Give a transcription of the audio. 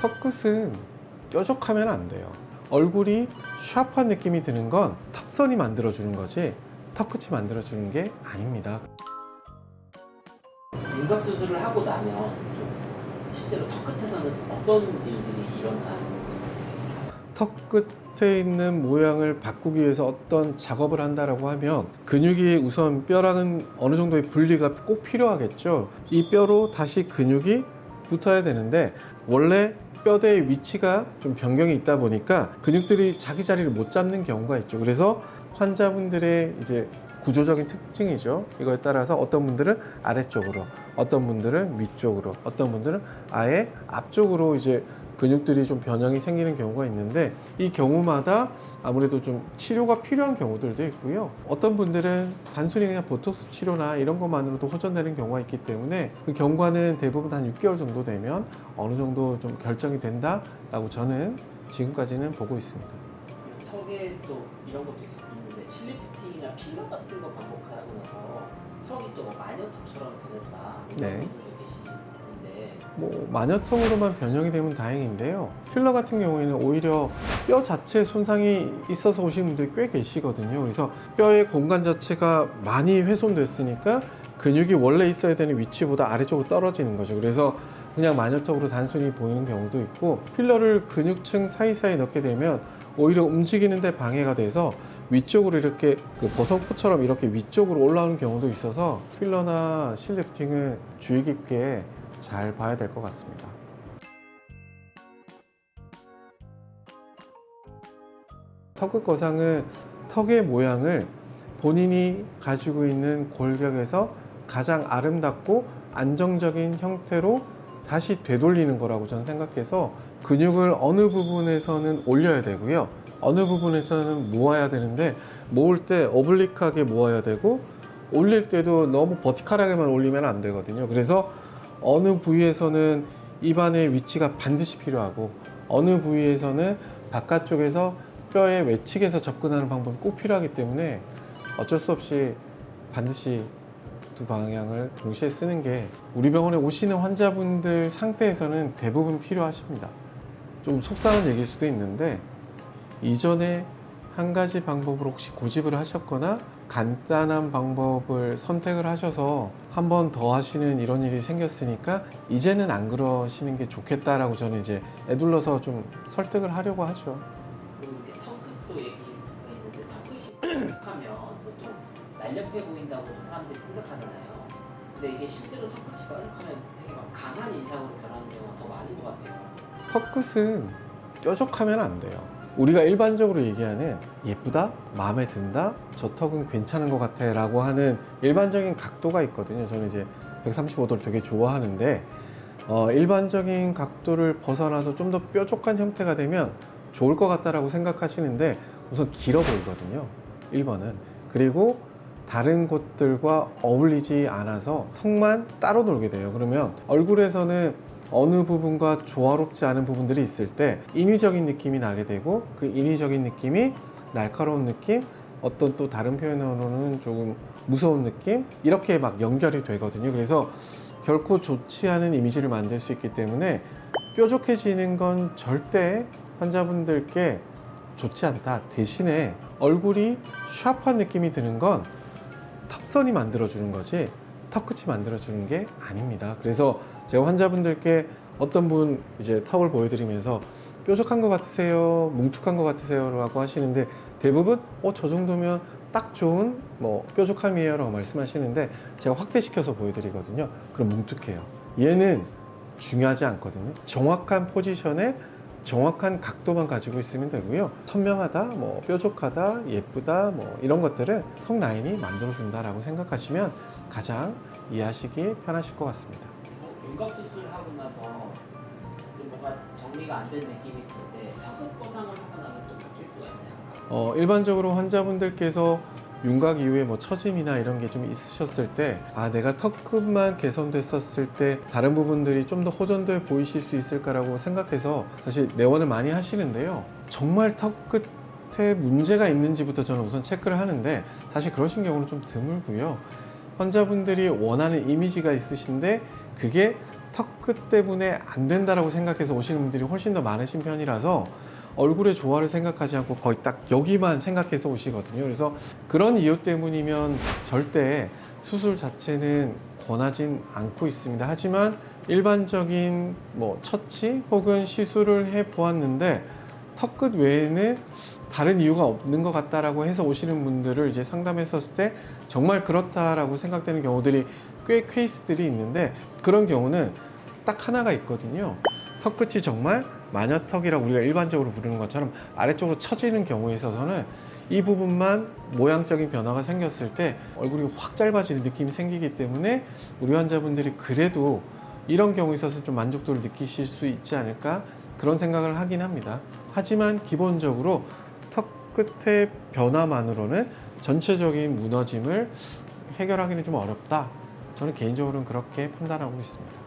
턱끝은 뾰족하면 안 돼요. 얼굴이 샤프한 느낌이 드는 건 턱선이 만들어주는 거지 턱끝이 만들어주는 게 아닙니다. 윤곽 수술을 하고 나면 좀 실제로 턱 끝에서는 어떤 일들이 일어나는 건지. 턱 끝에 있는 모양을 바꾸기 위해서 어떤 작업을 한다라고 하면 근육이 우선 뼈랑은 어느 정도의 분리가 꼭 필요하겠죠. 이 뼈로 다시 근육이 붙어야 되는데 원래 뼈대의 위치가 좀 변경이 있다 보니까 근육들이 자기 자리를 못 잡는 경우가 있죠. 그래서 환자분들의 이제 구조적인 특징이죠. 이거에 따라서 어떤 분들은 아래쪽으로, 어떤 분들은 위쪽으로, 어떤 분들은 아예 앞쪽으로 이제 근육들이 좀 변형이 생기는 경우가 있는데 이 경우마다 아무래도 좀 치료가 필요한 경우들도 있고요. 어떤 분들은 단순히 그냥 보톡스 치료나 이런 것만으로도 호전되는 경우가 있기 때문에 그 경과는 대부분 한 6개월 정도 되면 어느 정도 좀 결정이 된다라고 저는 지금까지는 보고 있습니다. 턱에 또 이런 것도 있는데 실리프팅이나 필러 같은 거 반복하고 나서 턱이 또 마녀턱처럼 변했다. 네. 이런 분들도 계시는데 뭐 마녀턱으로만 변형이 되면 다행인데요. 필러 같은 경우에는 오히려 뼈 자체에 손상이 있어서 오시는 분들이 꽤 계시거든요. 그래서 뼈의 공간 자체가 많이 훼손됐으니까 근육이 원래 있어야 되는 위치보다 아래쪽으로 떨어지는 거죠. 그래서 그냥 마녀턱으로 단순히 보이는 경우도 있고 필러를 근육층 사이사이 넣게 되면 오히려 움직이는데 방해가 돼서 위쪽으로 이렇게 그 버섯코처럼 이렇게 위쪽으로 올라오는 경우도 있어서 필러나 실리프팅은 주의 깊게 잘 봐야 될 것 같습니다. 턱끝 거상은 턱의 모양을 본인이 가지고 있는 골격에서 가장 아름답고 안정적인 형태로 다시 되돌리는 거라고 저는 생각해서 근육을 어느 부분에서는 올려야 되고요. 어느 부분에서는 모아야 되는데 모을 때 오블릭하게 모아야 되고 올릴 때도 너무 버티컬하게만 올리면 안 되거든요. 그래서 어느 부위에서는 입안의 위치가 반드시 필요하고 어느 부위에서는 바깥쪽에서 뼈의 외측에서 접근하는 방법이 꼭 필요하기 때문에 어쩔 수 없이 반드시 두 방향을 동시에 쓰는 게 우리 병원에 오시는 환자분들 상태에서는 대부분 필요하십니다. 좀 속상한 얘기일 수도 있는데 이전에 한 가지 방법으로 혹시 고집을 하셨거나 간단한 방법을 선택을 하셔서 한 번 더 하시는 이런 일이 생겼으니까 이제는 안 그러시는 게 좋겠다라고 저는 이제 애둘러서 좀 설득을 하려고 하죠. 그리고 이렇게 턱끝도 얘기가 있는데 턱끝이 뾰족하면 보통 날렵해 보인다고 좀 사람들이 생각하잖아요. 근데 이게 실제로 턱끝이 뾰족하면 되게 막 강한 인상으로 변하는 경우가 더 많은 것 같아요. 턱끝은 뾰족하면 안 돼요. 우리가 일반적으로 얘기하는 예쁘다, 마음에 든다, 저 턱은 괜찮은 것 같아 라고 하는 일반적인 각도가 있거든요. 저는 이제 135도를 되게 좋아하는데 일반적인 각도를 벗어나서 좀 더 뾰족한 형태가 되면 좋을 것 같다라고 생각하시는데 우선 길어 보이거든요. 1번은. 그리고 다른 곳들과 어울리지 않아서 턱만 따로 놀게 돼요. 그러면 얼굴에서는 어느 부분과 조화롭지 않은 부분들이 있을 때 인위적인 느낌이 나게 되고 그 인위적인 느낌이 날카로운 느낌, 어떤 또 다른 표현으로는 조금 무서운 느낌 이렇게 막 연결이 되거든요. 그래서 결코 좋지 않은 이미지를 만들 수 있기 때문에 뾰족해지는 건 절대 환자분들께 좋지 않다. 대신에 얼굴이 샤프한 느낌이 드는 건 턱선이 만들어주는 거지 턱끝이 만들어주는 게 아닙니다. 그래서 제가 환자분들께 어떤 분 이제 턱을 보여드리면서 뾰족한 것 같으세요? 뭉툭한 것 같으세요? 라고 하시는데 대부분 저 정도면 딱 좋은 뭐 뾰족함이에요 라고 말씀하시는데 제가 확대시켜서 보여드리거든요. 그럼 뭉툭해요. 얘는 중요하지 않거든요. 정확한 포지션에 정확한 각도만 가지고 있으면 되고요. 선명하다, 뭐 뾰족하다, 예쁘다, 뭐 이런 것들은 턱 라인이 만들어준다라고 생각하시면 가장 이해하시기 편하실 것 같습니다. 윤곽 수술하고 나서 좀 뭔가 정리가 안 된 느낌이 드는데 턱끝 거상을 하고 나면 또 바뀔 수가 있나요? 일반적으로 환자분들께서 윤곽 이후에 뭐 처짐이나 이런 게 좀 있으셨을 때 내가 턱끝만 개선됐었을 때 다른 부분들이 좀 더 호전돼 보이실 수 있을까라고 생각해서 사실 내원을 많이 하시는데요. 정말 턱끝에 문제가 있는지부터 저는 우선 체크를 하는데 사실 그러신 경우는 좀 드물고요. 환자분들이 원하는 이미지가 있으신데 그게 턱끝 때문에 안 된다라고 생각해서 오시는 분들이 훨씬 더 많으신 편이라서 얼굴의 조화를 생각하지 않고 거의 딱 여기만 생각해서 오시거든요. 그래서 그런 이유 때문이면 절대 수술 자체는 권하진 않고 있습니다. 하지만 일반적인 뭐 처치 혹은 시술을 해 보았는데 턱끝 외에는 다른 이유가 없는 것 같다라고 해서 오시는 분들을 이제 상담했었을 때 정말 그렇다라고 생각되는 경우들이 꽤 케이스들이 있는데, 그런 경우는 딱 하나가 있거든요. 턱끝이 정말 마녀턱이라고 우리가 일반적으로 부르는 것처럼 아래쪽으로 처지는 경우에 있어서는 이 부분만 모양적인 변화가 생겼을 때 얼굴이 확 짧아지는 느낌이 생기기 때문에 우리 환자분들이 그래도 이런 경우에 있어서 좀 만족도를 느끼실 수 있지 않을까, 그런 생각을 하긴 합니다. 하지만 기본적으로 턱 끝의 변화만으로는 전체적인 무너짐을 해결하기는 좀 어렵다. 저는 개인적으로는 그렇게 판단하고 있습니다.